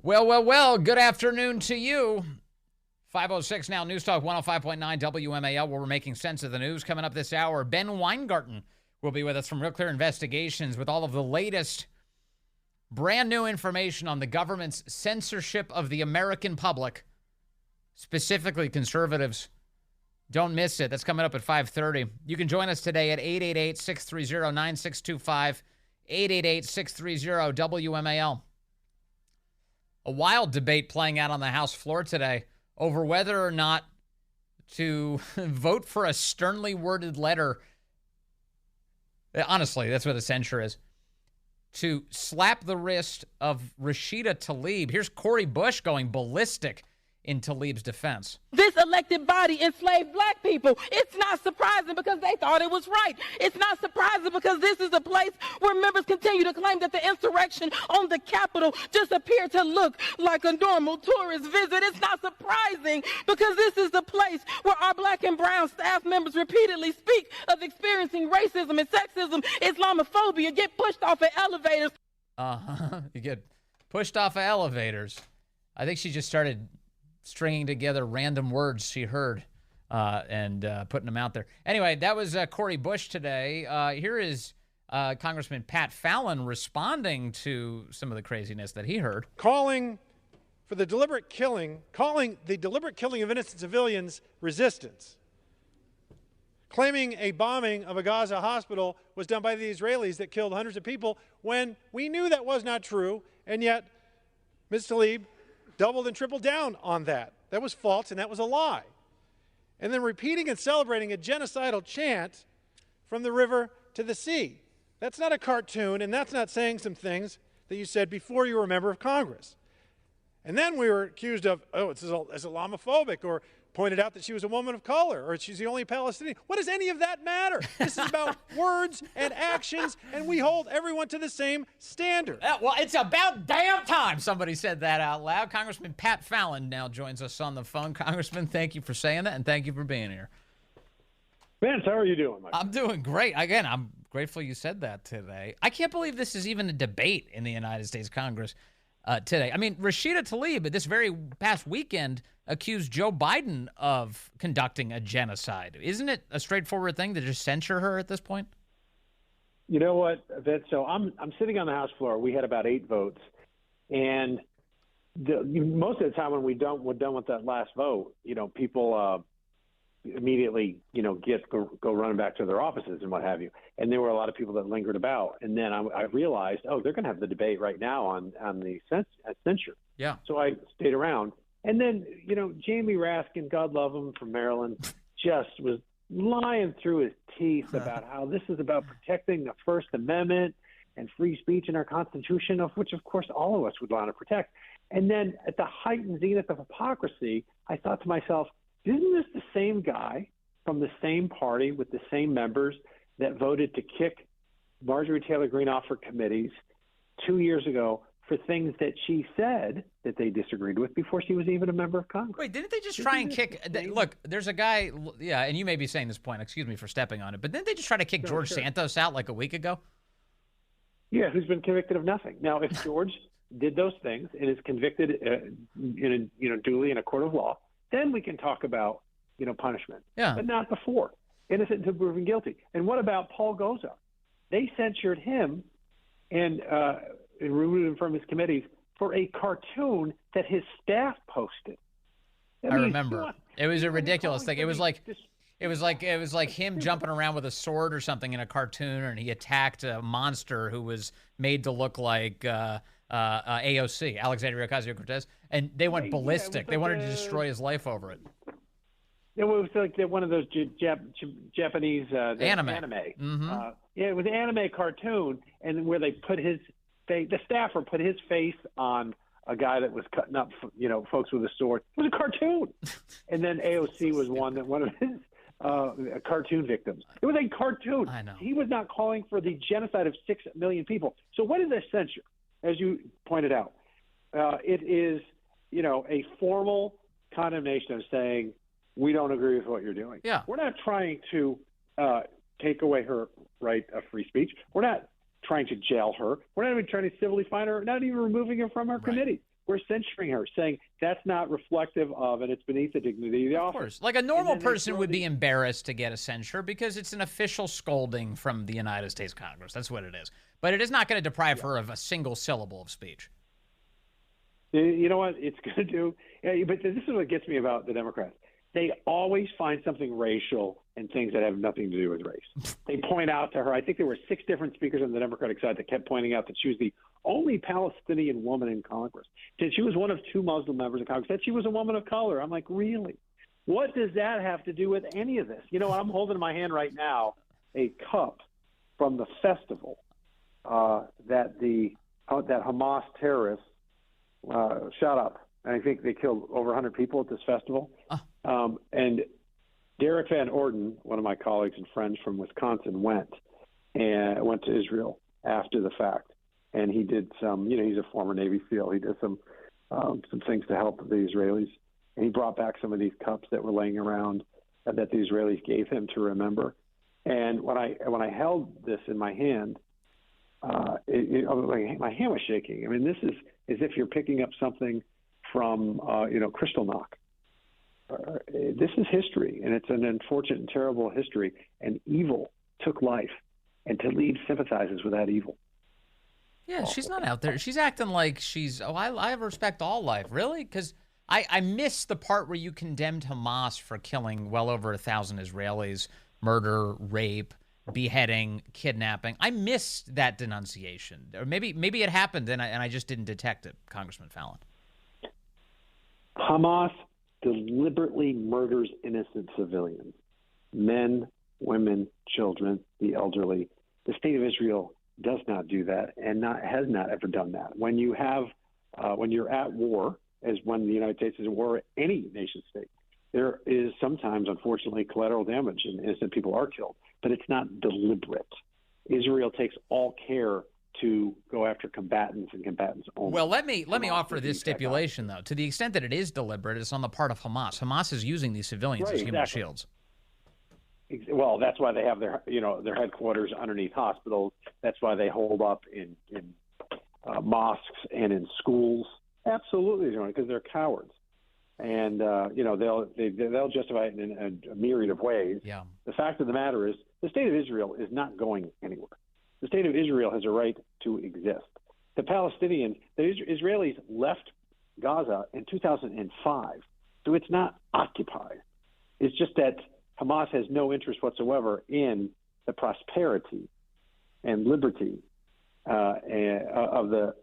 Well, good afternoon to you. 506 now, News Talk 105.9 WMAL, where we're making sense of the news. Coming up this hour, Ben Weingarten will be with us from Real Clear Investigations with all of the latest brand new information on the government's censorship of the American public, specifically conservatives. Don't miss it. That's coming up at 5:30. You can join us today at 888-630-9625, 888-630-WMAL. A wild debate playing out on the House floor today over whether or not to vote for a sternly worded letter. Honestly, that's what a censure is. To slap the wrist of Rashida Tlaib. Here's Cori Bush going ballistic in Tlaib's defense. This elected body enslaved black people. It's not surprising because they thought it was right. It's not surprising because this is a place where members continue to claim that the insurrection on the Capitol just appeared to look like a normal tourist visit. It's not surprising because this is the place where our black and brown staff members repeatedly speak of experiencing racism and sexism, Islamophobia, get pushed off of elevators. You get pushed off of elevators. I think she just started stringing together random words she heard and putting them out there. Anyway, that was Cori Bush today. Here is Congressman Pat Fallon responding to some of the craziness that he heard. Calling the deliberate killing of innocent civilians resistance. Claiming a bombing of a Gaza hospital was done by the Israelis that killed hundreds of people when we knew that was not true, and yet Ms. Tlaib doubled and tripled down on that. That was false and that was a lie. And then repeating and celebrating a genocidal chant from the river to the sea. That's not a cartoon, and that's not saying some things that you said before you were a member of Congress. And then we were accused of, it's Islamophobic, or pointed out that she was a woman of color, or she's the only Palestinian. What does any of that matter? This is about words and actions, and we hold everyone to the same standard. Well, it's about damn time somebody said that out loud. Congressman Pat Fallon now joins us on the phone. Congressman, thank you for saying that, and thank you for being here. Vince, how are you doing, Mike? I'm doing great. Again, I'm grateful you said that today. I can't believe this is even a debate in the United States Congress today. I mean, Rashida Tlaib, this very past weekend, accused Joe Biden of conducting a genocide. Isn't it a straightforward thing to just censure her at this point? You know what, Vince? So I'm sitting on the House floor. We had about 8 votes, and most of the time when we're done with that last vote, people immediately, go running back to their offices and what have you. And there were a lot of people that lingered about. And then I realized, they're going to have the debate right now on the censure. Yeah. So I stayed around. And then, Jamie Raskin, God love him, from Maryland, just was lying through his teeth about how this is about protecting the First Amendment and free speech in our Constitution, of which, of course, all of us would want to protect. And then at the height and zenith of hypocrisy, I thought to myself, isn't this the same guy from the same party with the same members that voted to kick Marjorie Taylor Greene off her committees 2 years ago for things that she said that they disagreed with before she was even a member of Congress? Wait, didn't they just try and kick – look, there's a guy – yeah, and you may be saying this point. Excuse me for stepping on it. But didn't they just try to kick George Santos out like a week ago? Yeah, who's been convicted of nothing. Now, if George did those things and is convicted duly in a court of law, then we can talk about, punishment. Yeah. But not before. Innocent until proven guilty. And what about Paul Gosar? They censured him and removed him from his committees for a cartoon that his staff posted. I remember. It was a ridiculous thing. It was like him jumping around with a sword or something in a cartoon, and he attacked a monster who was made to look like AOC, Alexandria Ocasio-Cortez, and they went ballistic. They wanted to destroy his life over it. It was like one of those Japanese anime. Mm-hmm. It was an anime cartoon, and where they put his face, the staffer put his face on a guy that was cutting up, folks with a sword. It was a cartoon. And then AOC was one of his cartoon victims. It was a cartoon. I know. He was not calling for the genocide of 6 million people. So what is this censure? As you pointed out, it is, a formal condemnation of saying, we don't agree with what you're doing. Yeah. We're not trying to take away her right of free speech. We're not trying to jail her. We're not even trying to civilly fine her, not even removing her from our committee. we're censuring her, saying that's not reflective of, and it's beneath the dignity of the office. Of course. Like a normal person would be embarrassed to get a censure because it's an official scolding from the United States Congress. That's what it is. But it is not going to deprive her of a single syllable of speech. You know what it's going to do? But this is what gets me about the Democrats. They always find something racial in things that have nothing to do with race. They point out to her, I think there were 6 different speakers on the Democratic side that kept pointing out that she was the only Palestinian woman in Congress. That she was one of 2 Muslim members of Congress. That she was a woman of color. I'm like, really? What does that have to do with any of this? You know, I'm holding in my hand right now a cup from the festival that Hamas terrorists shot up. And I think they killed over 100 people at this festival. And Derek Van Orden, one of my colleagues and friends from Wisconsin, went to Israel after the fact. And he did some, he's a former Navy SEAL. He did some things to help the Israelis. And he brought back some of these cups that were laying around that the Israelis gave him to remember. And when I held this in my hand, my hand was shaking. I mean, this is as if you're picking up something from, Kristallnacht. This is history, and it's an unfortunate and terrible history. And evil took life, and Tlaib sympathizes with that evil. Yeah, she's not out there. She's acting like I respect all life. Really? Because I missed the part where you condemned Hamas for killing well over 1,000 Israelis, murder, rape, beheading, kidnapping. I missed that denunciation. Or maybe it happened and I just didn't detect it, Congressman Fallon. Hamas deliberately murders innocent civilians, men, women, children, the elderly. The state of Israel does not do that and has not ever done that. When you're at war, as when the United States is at war, any nation state, there is sometimes, unfortunately, collateral damage and innocent people are killed, but it's not deliberate. Israel takes all care to go after combatants and combatants only. Well, let me offer this stipulation, though. To the extent that it is deliberate, it's on the part of Hamas. Hamas is using these civilians as human shields. Well, that's why they have their headquarters underneath hospitals. That's why they hold up in mosques and in schools. Absolutely, because they're cowards, and they'll justify it in a myriad of ways. Yeah. The fact of the matter is, the state of Israel is not going anywhere. The state of Israel has a right to exist. The Palestinians, the Israelis left Gaza in 2005, so it's not occupied. It's just that Hamas has no interest whatsoever in the prosperity and liberty of the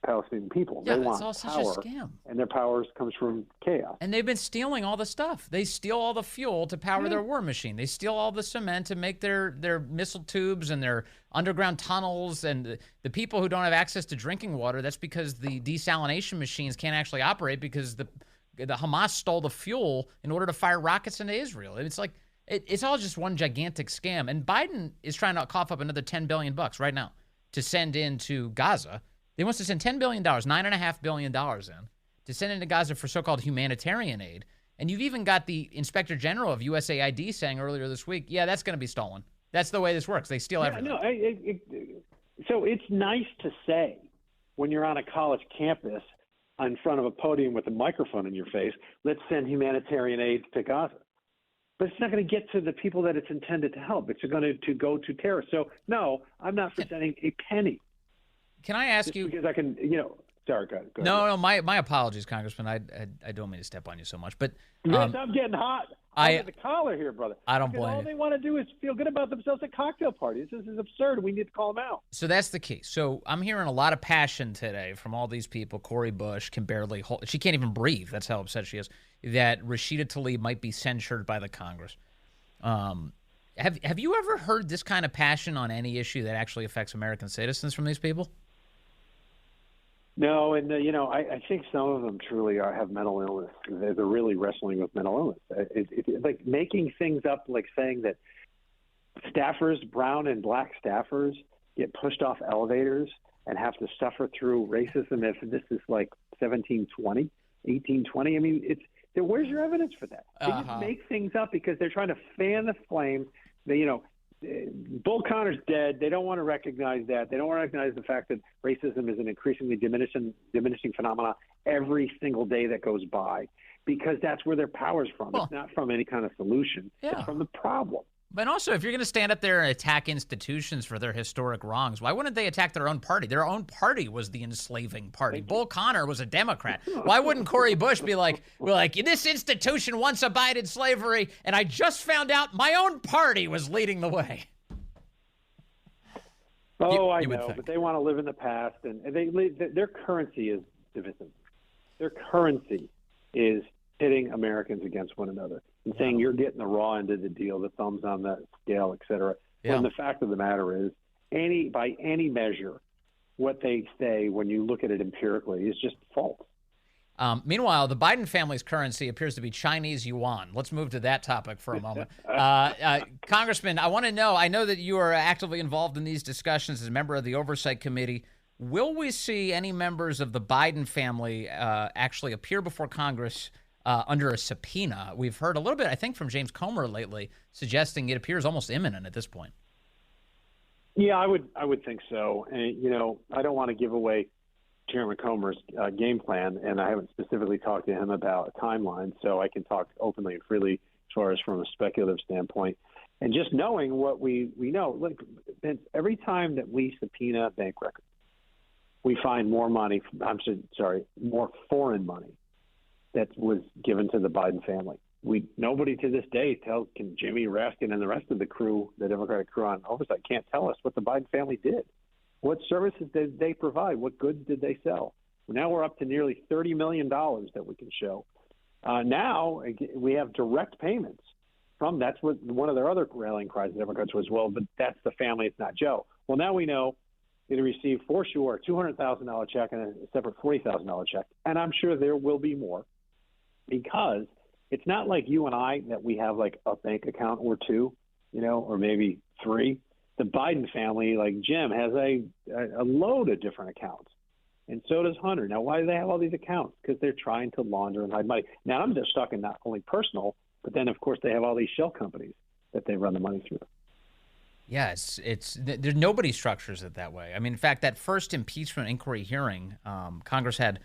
Palestinian people. Yeah, they want it's all such power, a scam. and their power comes from chaos. And they've been stealing all the stuff. They steal all the fuel to power their war machine. They steal all the cement to make their missile tubes and their underground tunnels. And the people who don't have access to drinking water, that's because the desalination machines can't actually operate because the Hamas stole the fuel in order to fire rockets into Israel. It's like it's all just one gigantic scam. And Biden is trying to cough up another $10 billion right now to send into Gaza. They wants to send $10 billion, $9.5 billion in, to send into Gaza for so-called humanitarian aid. And you've even got the Inspector General of USAID saying earlier this week, yeah, that's going to be stolen. That's the way this works. They steal everything. No, so it's nice to say when you're on a college campus in front of a podium with a microphone in your face, let's send humanitarian aid to Gaza. But it's not going to get to the people that it's intended to help. It's going to go to terrorists. So, no, I'm not presenting a penny. Can I ask you? Because I can, sorry, go ahead. No, my apologies, Congressman. I don't mean to step on you so much, but yes, I'm getting hot. I'm at the collar here, brother. I don't blame you. All they want to do is feel good about themselves at cocktail parties. This is absurd. We need to call them out. So that's the key. So I'm hearing a lot of passion today from all these people. Cori Bush can barely hold. She can't even breathe. That's how upset she is. That Rashida Tlaib might be censured by the Congress. Have you ever heard this kind of passion on any issue that actually affects American citizens from these people? No, and I think some of them truly have mental illness. They're really wrestling with mental illness. It's like making things up, like saying that staffers, brown and black staffers, get pushed off elevators and have to suffer through racism if this is like 1720, 1820. I mean, where's your evidence for that? They just make things up because they're trying to fan the flame. Bull Connor's dead. They don't want to recognize that. They don't want to recognize the fact that racism is an increasingly diminishing phenomenon every single day that goes by, because that's where their power's from. It's not from any kind of solution. It's from the problem. But also, if you're going to stand up there and attack institutions for their historic wrongs, why wouldn't they attack their own party? Their own party was the enslaving party. Bull Connor was a Democrat. Why wouldn't Cori Bush be like, this institution once abided slavery, and I just found out my own party was leading the way? I know, but they want to live in the past, and their currency is divisive. Their currency is pitting Americans against one another and saying you're getting the raw end of the deal, the thumbs on the scale, et cetera. When the fact of the matter is, by any measure, what they say when you look at it empirically is just false. Meanwhile, the Biden family's currency appears to be Chinese yuan. Let's move to that topic for a moment. Congressman, I want to know, I know that you are actively involved in these discussions as a member of the Oversight Committee. Will we see any members of the Biden family actually appear before Congress under a subpoena? We've heard a little bit, I think, from James Comer lately, suggesting it appears almost imminent at this point. Yeah, I would think so. And, I don't want to give away Chairman Comer's game plan, and I haven't specifically talked to him about a timeline, so I can talk openly and freely as far as from a speculative standpoint. And just knowing what we know, look, Vince, every time that we subpoena bank records, we find more money, more foreign money that was given to the Biden family. Nobody to this day can Jimmy Raskin and the rest of the crew, the Democratic crew on oversight, can't tell us what the Biden family did. What services did they provide? What goods did they sell? Now we're up to nearly $30 million that we can show. Now we have direct payments from, that's what one of their other rallying cries, the Democrats was, well, but that's the family, it's not Joe. Well, now we know they received for sure a $200,000 check and a separate $40,000 check. And I'm sure there will be more, because it's not like you and I that we have like a bank account or two, or maybe three. The Biden family, like Jim, has a load of different accounts. And so does Hunter. Now, why do they have all these accounts? Because they're trying to launder and hide money. Now, I'm just talking not only personal, but then, of course, they have all these shell companies that they run the money through. Yeah, there's nobody structures it that way. I mean, in fact, that first impeachment inquiry hearing, Congress had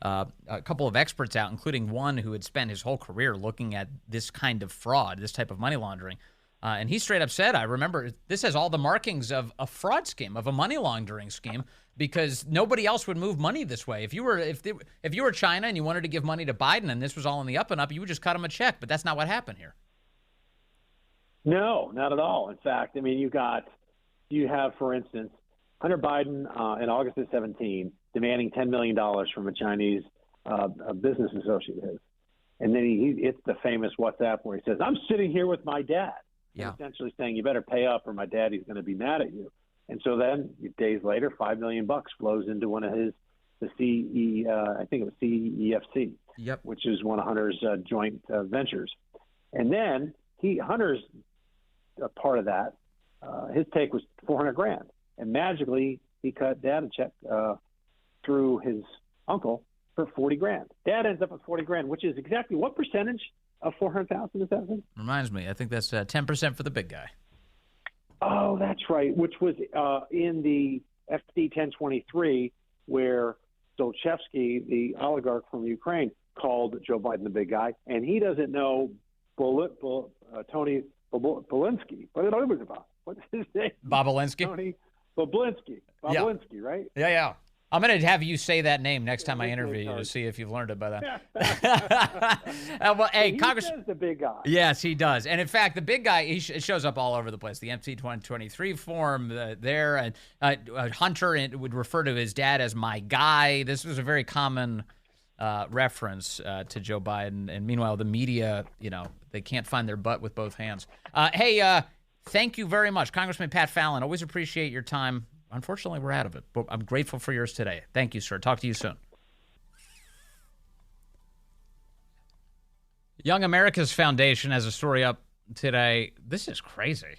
a couple of experts out, including one who had spent his whole career looking at this kind of fraud, this type of money laundering. And he straight up said, I remember, this has all the markings of a fraud scheme, of a money laundering scheme, because nobody else would move money this way. If you were China and you wanted to give money to Biden and this was all on the up and up, you would just cut him a check. But that's not what happened here. No, not at all. In fact, I mean, you have, for instance, Hunter Biden in August of 2017 demanding $10 million from a Chinese business associate of his. And then it's the famous WhatsApp where he says, I'm sitting here with my dad. Yeah. Essentially saying, you better pay up or my daddy's going to be mad at you. And so then days later, $5 million flows into one of I think it was CEFC, which is one of Hunter's joint ventures. And then Hunter's a part of that. His take was $400,000, and magically he cut Dad a check through his uncle for $40,000. Dad ends up with $40,000, which is exactly what percentage of $400,000 is that? Reminds me, I think that's 10% for the big guy. Oh, that's right. Which was in the FD 1023, where Dolchevsky, the oligarch from Ukraine, called Joe Biden the big guy, and he doesn't know Tony Bobulinski. What's his name? Bobulinski? Tony Bobulinski. Bobulinski, right? Yeah. I'm going to have you say that name next time I interview you to see if you've learned it by then. Well, hey, Congressman. He the big guy. Yes, he does. And in fact, the big guy, he shows up all over the place. The MT 2023 form there. And Hunter would refer to his dad as my guy. This was a very common reference to Joe Biden. And meanwhile, the media, they can't find their butt with both hands. Hey, thank you very much, Congressman Pat Fallon. Always appreciate your time. Unfortunately, we're out of it, but I'm grateful for yours today. Thank you, sir. Talk to you soon. Young America's Foundation has a story up today. This is crazy.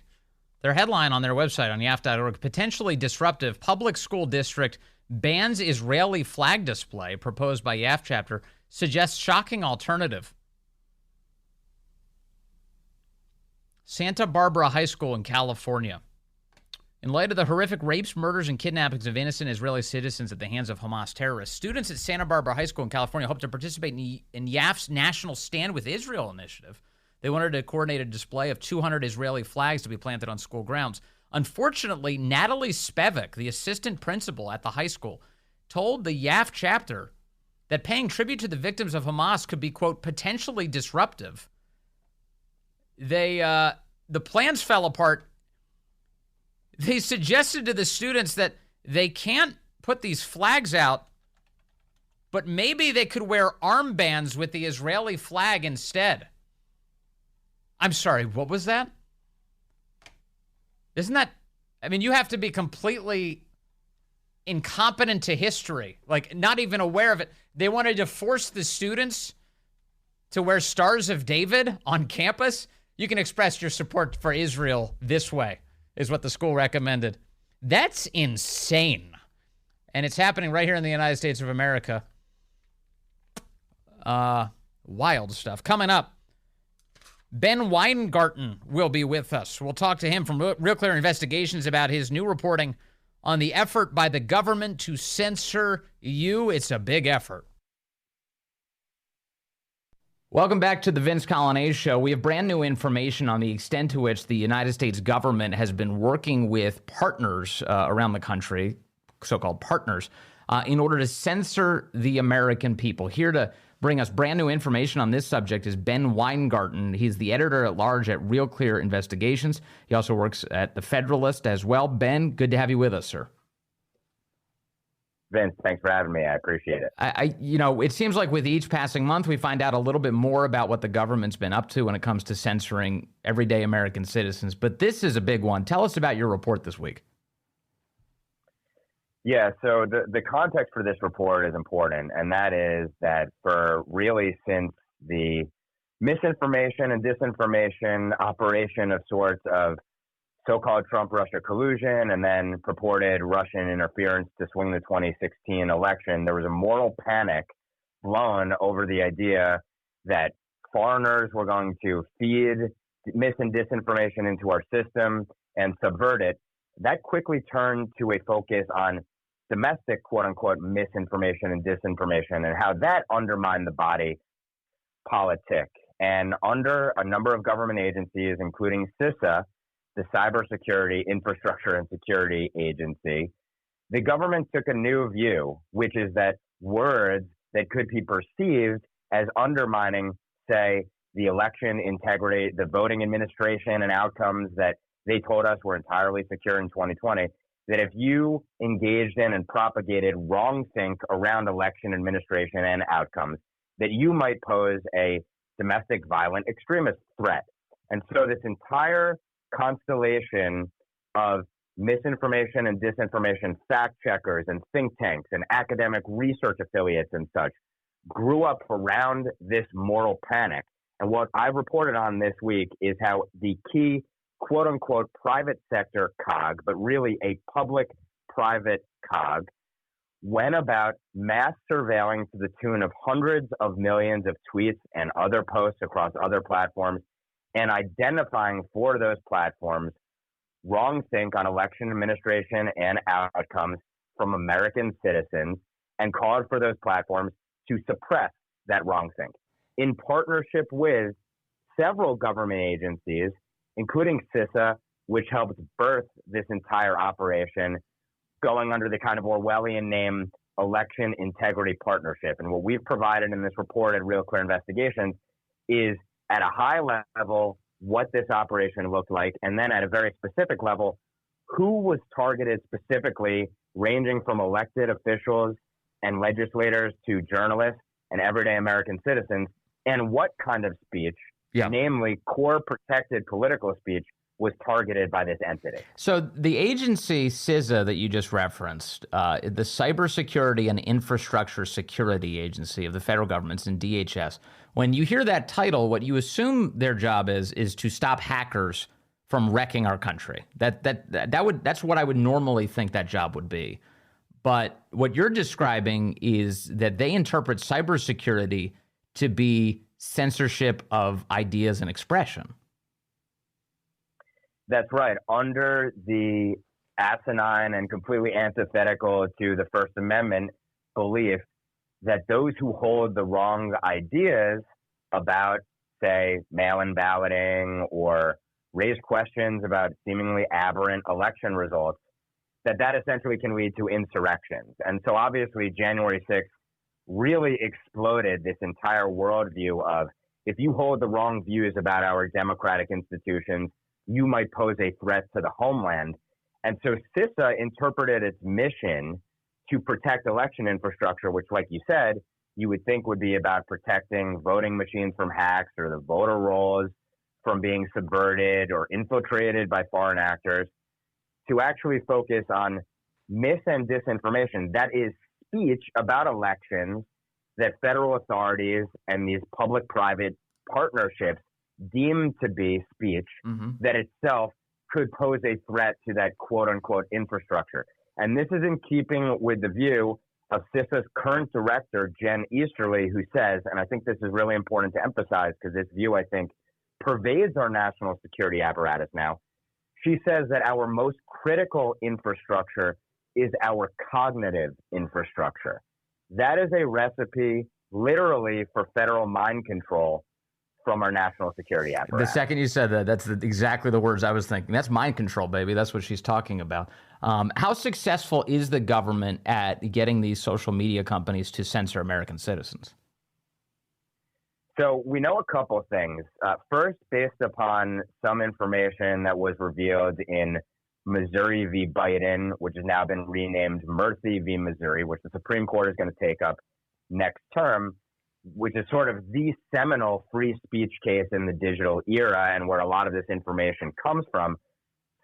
Their headline on their website on YAF.org, potentially disruptive public school district bans Israeli flag display proposed by YAF chapter, suggests shocking alternative. Santa Barbara High School in California. In light of the horrific rapes, murders, and kidnappings of innocent Israeli citizens at the hands of Hamas terrorists, students at Santa Barbara High School in California hope to participate in YAF's National Stand with Israel initiative. They wanted to coordinate a display of 200 Israeli flags to be planted on school grounds. Unfortunately, Natalie Spevik, the assistant principal at the high school, told the YAF chapter that paying tribute to the victims of Hamas could be, quote, potentially disruptive. The plans fell apart. They suggested to the students that they can't put these flags out, but maybe they could wear armbands with the Israeli flag instead. I'm sorry, what was that? Isn't that, I mean, you have to be completely incompetent to history, like not even aware of it. They wanted to force the students to wear Stars of David on campus. You can express your support for Israel this way, is what the school recommended. That's insane. And it's happening right here in the United States of America. Wild stuff. Coming up, Ben Weingarten will be with us. We'll talk to him from Real Clear Investigations about his new reporting on the effort by the government to censor you. It's a big effort. Welcome back to the Vince Colonnese Show. We have brand new information on the extent to which the United States government has been working with partners around the country, so-called partners, in order to censor the American people. Here to bring us brand new information on this subject is Ben Weingarten. He's the editor-at-large at Real Clear Investigations. He also works at The Federalist as well. Ben, good to have you with us, sir. Vince, thanks for having me. I appreciate it. It seems like with each passing month, we find out a little bit more about what the government's been up to when it comes to censoring everyday American citizens. But this is a big one. Tell us about your report this week. Yeah, so the context for this report is important, and that is that for really since the misinformation and disinformation operation of sorts of so-called Trump-Russia collusion and then purported Russian interference to swing the 2016 election, there was a moral panic blown over the idea that foreigners were going to feed mis and disinformation into our system and subvert it. That quickly turned to a focus on domestic, quote-unquote, misinformation and disinformation and how that undermined the body politic. And under a number of government agencies, including CISA, the Cybersecurity Infrastructure and Security Agency, the government took a new view, which is that words that could be perceived as undermining, say, the election integrity, the voting administration and outcomes that they told us were entirely secure in 2020, that if you engaged in and propagated wrongthink around election administration and outcomes, that you might pose a domestic violent extremist threat. And so this entire constellation of misinformation and disinformation fact checkers and think tanks and academic research affiliates and such grew up around this moral panic. And what I reported on this week is how the key quote unquote private sector cog, but really a public private cog, went about mass surveilling to the tune of hundreds of millions of tweets and other posts across other platforms and identifying for those platforms wrongthink on election administration and outcomes from American citizens and called for those platforms to suppress that wrongthink in partnership with several government agencies, including CISA, which helped birth this entire operation, going under the kind of Orwellian name Election Integrity Partnership. And what we've provided in this report at Real Clear Investigations is at a high level what this operation looked like, and then at a very specific level, who was targeted specifically, ranging from elected officials and legislators to journalists and everyday American citizens, and what kind of speech, namely core protected political speech, was targeted by this entity. So the agency CISA that you just referenced, the Cybersecurity and Infrastructure Security Agency of the federal government's in DHS. When you hear that title, what you assume their job is to stop hackers from wrecking our country. That's what I would normally think that job would be. But what you're describing is that they interpret cybersecurity to be censorship of ideas and expression. That's right. Under the asinine and completely antithetical to the First Amendment belief that those who hold the wrong ideas about, say, mail-in balloting or raise questions about seemingly aberrant election results, that essentially can lead to insurrections. And so obviously January 6th really exploded this entire worldview of, if you hold the wrong views about our democratic institutions, you might pose a threat to the homeland. And so CISA interpreted its mission to protect election infrastructure, which, like you said, you would think would be about protecting voting machines from hacks or the voter rolls from being subverted or infiltrated by foreign actors, to actually focus on mis and disinformation. That is speech about elections that federal authorities and these public-private partnerships deem to be speech that itself could pose a threat to that quote-unquote infrastructure. And this is in keeping with the view of CISA's current director, Jen Easterly, who says, and I think this is really important to emphasize because this view, I think, pervades our national security apparatus now. She says that our most critical infrastructure is our cognitive infrastructure. That is a recipe, literally, for federal mind control from our national security apparatus. The second you said that, that's exactly the words I was thinking. That's mind control, baby. That's what she's talking about. How successful is the government at getting these social media companies to censor American citizens? So we know a couple of things. First, based upon some information that was revealed in Missouri v. Biden, which has now been renamed Murphy v. Missouri, which the Supreme Court is going to take up next term, which is sort of the seminal free speech case in the digital era and where a lot of this information comes from.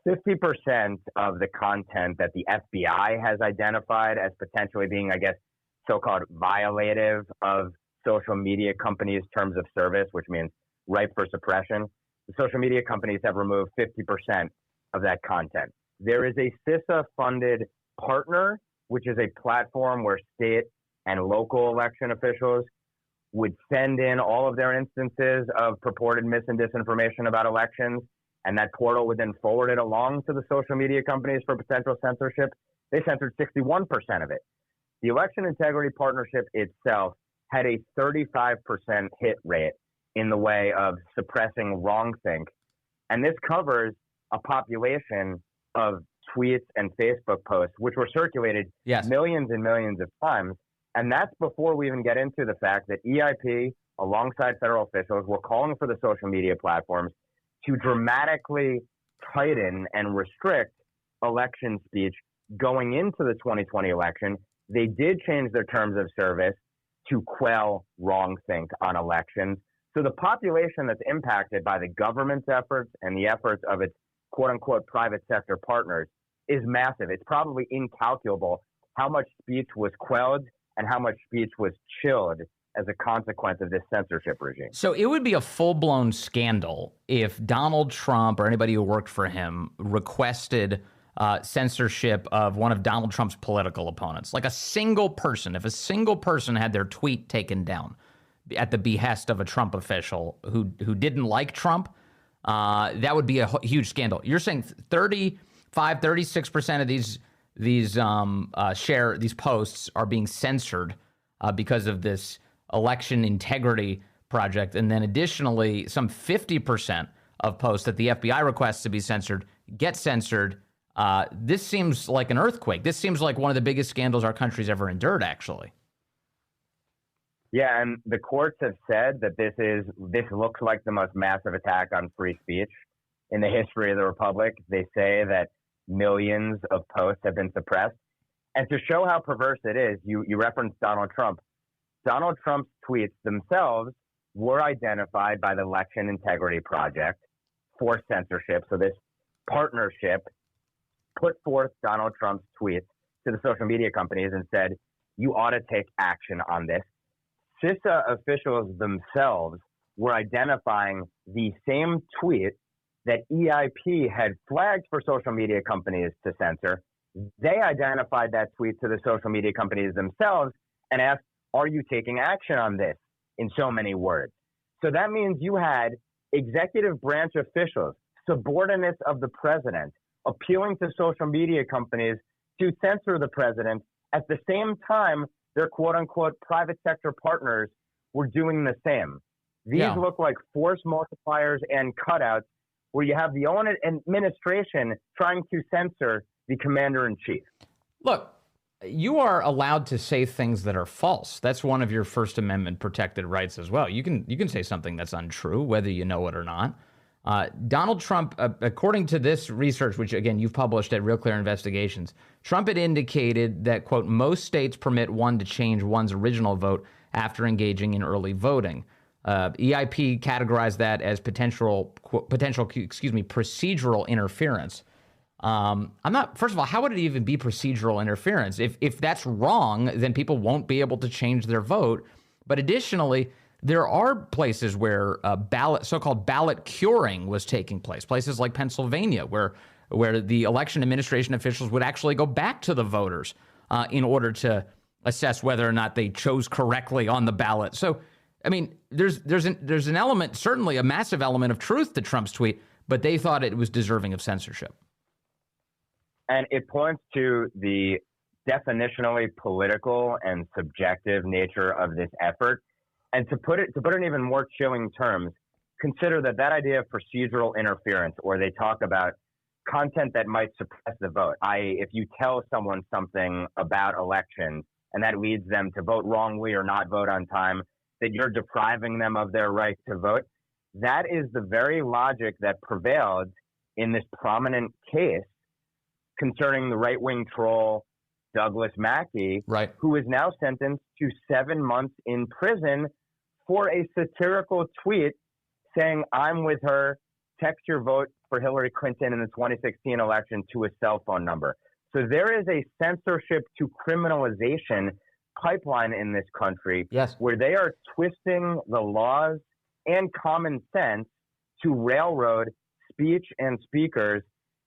50% of the content that the FBI has identified as potentially being, I guess, so-called violative of social media companies' terms of service, which means ripe for suppression, the social media companies have removed 50% of that content. There is a CISA-funded partner, which is a platform where state and local election officials would send in all of their instances of purported mis and disinformation about elections, and that portal would then forward it along to the social media companies for potential censorship. They censored 61% of it. The Election Integrity Partnership itself had a 35% hit rate in the way of suppressing wrongthink. And this covers a population of tweets and Facebook posts, which were circulated millions and millions of times. And that's before we even get into the fact that EIP, alongside federal officials, were calling for the social media platforms to dramatically tighten and restrict election speech going into the 2020 election. They did change their terms of service to quell wrongthink on elections. So the population that's impacted by the government's efforts and the efforts of its quote-unquote private sector partners is massive. It's probably incalculable how much speech was quelled and how much speech was chilled as a consequence of this censorship regime. So it would be a full-blown scandal if Donald Trump or anybody who worked for him requested censorship of one of Donald Trump's political opponents. Like a single person, if a single person had their tweet taken down at the behest of a Trump official who didn't like Trump, that would be a huge scandal. You're saying 36% of these posts are being censored because of this election integrity project. And then additionally, some 50% of posts that the FBI requests to be censored get censored. This seems like an earthquake. This seems like one of the biggest scandals our country's ever endured, actually. Yeah, and the courts have said that this looks like the most massive attack on free speech in the history of the Republic. They say that millions of posts have been suppressed. And to show how perverse it is, you referenced Donald Trump. Donald Trump's tweets themselves were identified by the Election Integrity Project for censorship. So this partnership put forth Donald Trump's tweets to the social media companies and said, you ought to take action on this. CISA officials themselves were identifying the same tweet that EIP had flagged for social media companies to censor. They identified that tweet to the social media companies themselves and asked, are you taking action on this, in so many words? So that means you had executive branch officials, subordinates of the president, appealing to social media companies to censor the president. At the same time, their quote-unquote private sector partners were doing the same. These look like force multipliers and cutouts where you have the own administration trying to censor the commander-in-chief. Look, you are allowed to say things that are false. That's one of your First Amendment protected rights as well. You can say something that's untrue, whether you know it or not. Donald Trump, according to this research, which, again, you've published at Real Clear Investigations, Trump had indicated that, quote, most states permit one to change one's original vote after engaging in early voting. EIP categorized that as potential, procedural interference. First of all, how would it even be procedural interference? If that's wrong, then people won't be able to change their vote. But additionally, there are places where so-called ballot curing was taking place, places like Pennsylvania, where the election administration officials would actually go back to the voters in order to assess whether or not they chose correctly on the ballot. So, I mean, there's an element, certainly a massive element of truth to Trump's tweet, but they thought it was deserving of censorship. And it points to the definitionally political and subjective nature of this effort. And to put it in even more chilling terms, consider that idea of procedural interference, or they talk about content that might suppress the vote, i.e., if you tell someone something about elections and that leads them to vote wrongly or not vote on time, that you're depriving them of their right to vote. That is the very logic that prevailed in this prominent case concerning the right-wing troll Douglas Mackey, right, who is now sentenced to 7 months in prison for a satirical tweet saying, "I'm with her, text your vote for Hillary Clinton in the 2016 election to a cell phone number." So there is a censorship to criminalization pipeline in this country, yes, where they are twisting the laws and common sense to railroad speech and speakers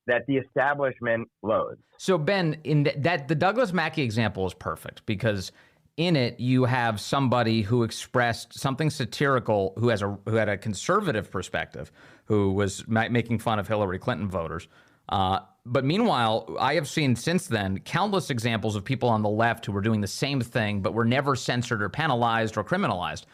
that the establishment loathes. So, Ben, the Douglas Mackey example is perfect because in it you have somebody who expressed something satirical, who had a conservative perspective, who was making fun of Hillary Clinton voters. But meanwhile, I have seen since then countless examples of people on the left who were doing the same thing, but were never censored or penalized or criminalized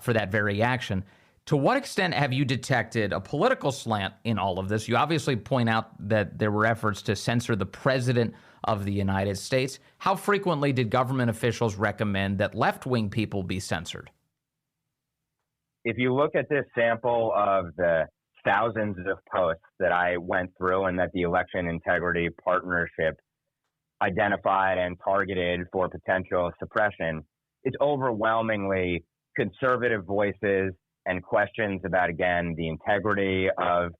for that very action. To what extent have you detected a political slant in all of this? You obviously point out that there were efforts to censor the president of the United States. How frequently did government officials recommend that left-wing people be censored? If you look at this sample of the thousands of posts that I went through and that the Election Integrity Partnership identified and targeted for potential suppression, it's overwhelmingly conservative voices and questions about, again, the integrity of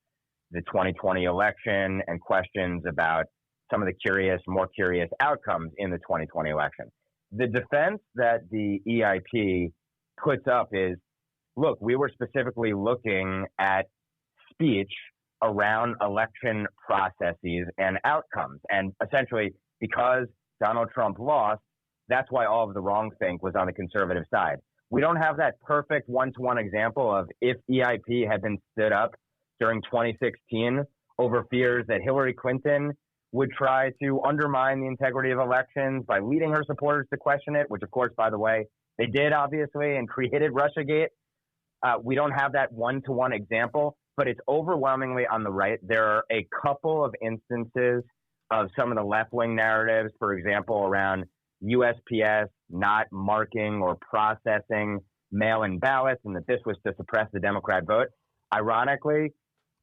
the 2020 election and questions about some of the more curious outcomes in the 2020 election. The defense that the EIP puts up is, look, we were specifically looking at speech around election processes and outcomes. And essentially, because Donald Trump lost, that's why all of the wrongthink was on the conservative side. We don't have that perfect one-to-one example of if EIP had been stood up during 2016 over fears that Hillary Clinton would try to undermine the integrity of elections by leading her supporters to question it, which, of course, by the way, they did, obviously, and created Russiagate. We don't have that one-to-one example, but it's overwhelmingly on the right. There are a couple of instances of some of the left-wing narratives, for example, around USPS not marking or processing mail-in ballots, and that this was to suppress the Democrat vote. Ironically,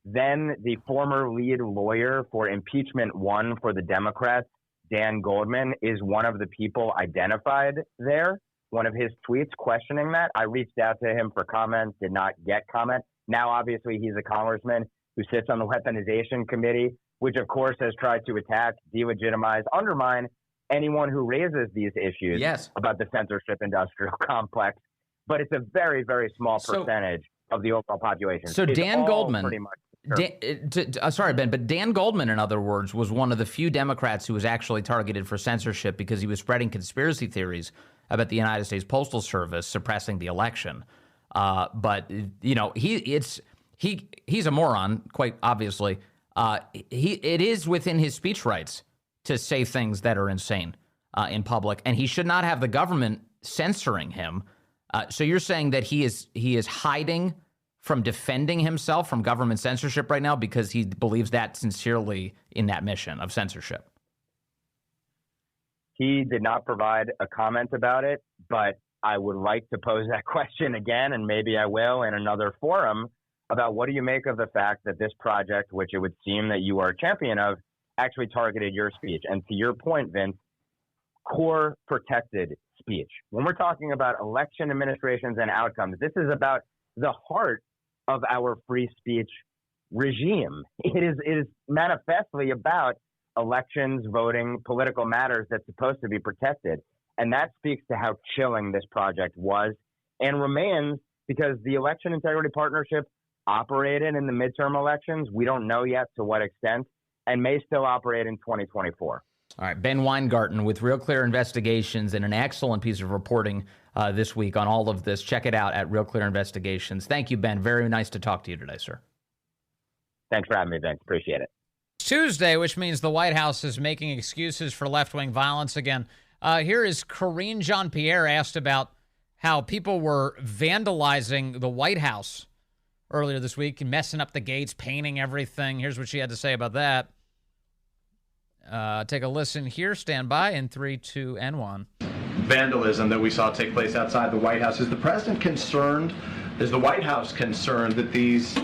then the former lead lawyer for impeachment one for the Democrats, Dan Goldman, is one of the people identified there. One of his tweets questioning that, I reached out to him for comment, did not get comment. Now, obviously, he's a congressman who sits on the weaponization committee, which, of course, has tried to attack, delegitimize, undermine anyone who raises these issues about the censorship industrial complex. But it's a very, very small percentage of the overall population. So Dan Goldman, pretty much sorry, Ben, but Dan Goldman, in other words, was one of the few Democrats who was actually targeted for censorship because he was spreading conspiracy theories about the United States Postal Service suppressing the election. But, you know, he's a moron, quite obviously. It is within his speech rights to say things that are insane in public, and he should not have the government censoring him. So you're saying that he is hiding from defending himself from government censorship right now because he believes that sincerely in that mission of censorship? He did not provide a comment about it, but I would like to pose that question again, and maybe I will in another forum, about what do you make of the fact that this project, which it would seem that you are a champion of, actually targeted your speech. And to your point, Vince, core protected speech. When we're talking about election administrations and outcomes, this is about the heart of our free speech regime. It is manifestly about elections, voting, political matters that's supposed to be protected. And that speaks to how chilling this project was and remains, because the Election Integrity Partnership operated in the midterm elections. We don't know yet to what extent, and may still operate in 2024. All right, Ben Weingarten with Real Clear Investigations and an excellent piece of reporting this week on all of this. Check it out at Real Clear Investigations. Thank you, Ben. Very nice to talk to you today, sir. Thanks for having me, Vince. Appreciate it. It's Tuesday, which means the White House is making excuses for left-wing violence again. Here is Karine Jean-Pierre asked about how people were vandalizing the White House earlier this week and messing up the gates, painting everything. Here's what she had to say about that. Take a listen here. Stand by in 3, 2, and 1. Vandalism that we saw take place outside the White House. Is the president concerned? Is the White House concerned that these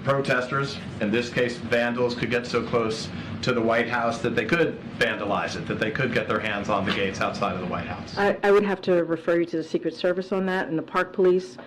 protesters, in this case vandals, could get so close to the White House that they could vandalize it, that they could get their hands on the gates outside of the White House? I would have to refer you to the Secret Service on that and the Park Police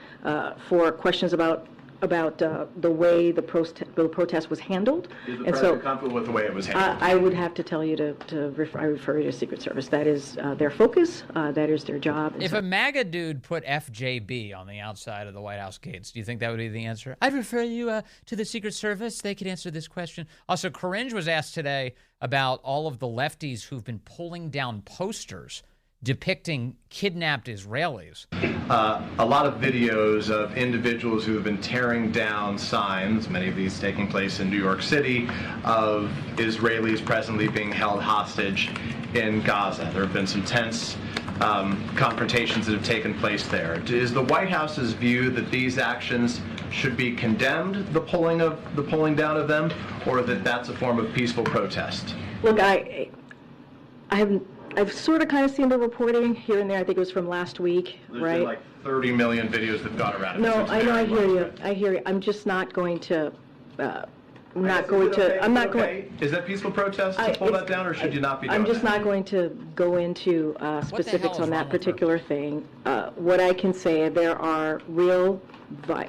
for questions about the way the protest was handled. Is the president comfortable with the way it was handled? I would have to tell you to refer you to Secret Service. That is their focus. That is their job. If a MAGA dude put FJB on the outside of the White House gates, do you think that would be the answer? I'd refer you to the Secret Service. They could answer this question. Also, Karine was asked today about all of the lefties who've been pulling down posters depicting kidnapped Israelis. A lot of videos of individuals who have been tearing down signs, many of these taking place in New York City, of Israelis presently being held hostage in Gaza. There have been some tense confrontations that have taken place there. Is the White House's view that these actions should be condemned, the pulling down of them, or that that's a form of peaceful protest? Look, I've sort of kind of seen the reporting here and there. I think it was from last week, There's right? been like 30 million videos that have gone around. No, I know, I hear you. I hear you. I'm just not going to. I'm not going to. Is that peaceful protest to pull that down, or should you not be doing I'm just that? not going to go into specifics on that particular thing. What I can say, there are real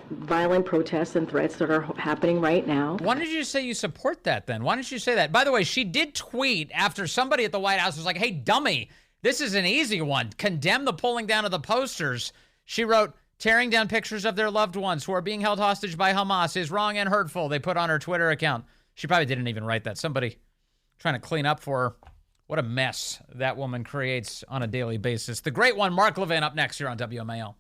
violent protests and threats that are happening right now. Why did you say you support that then? Why didn't you say that? By the way, she did tweet after somebody at the White House was like, hey, dummy, this is an easy one. Condemn the pulling down of the posters. She wrote, tearing down pictures of their loved ones who are being held hostage by Hamas is wrong and hurtful. They put on her Twitter account. She probably didn't even write that. Somebody trying to clean up for her. What a mess that woman creates on a daily basis. The great one, Mark Levin, up next here on WMAL.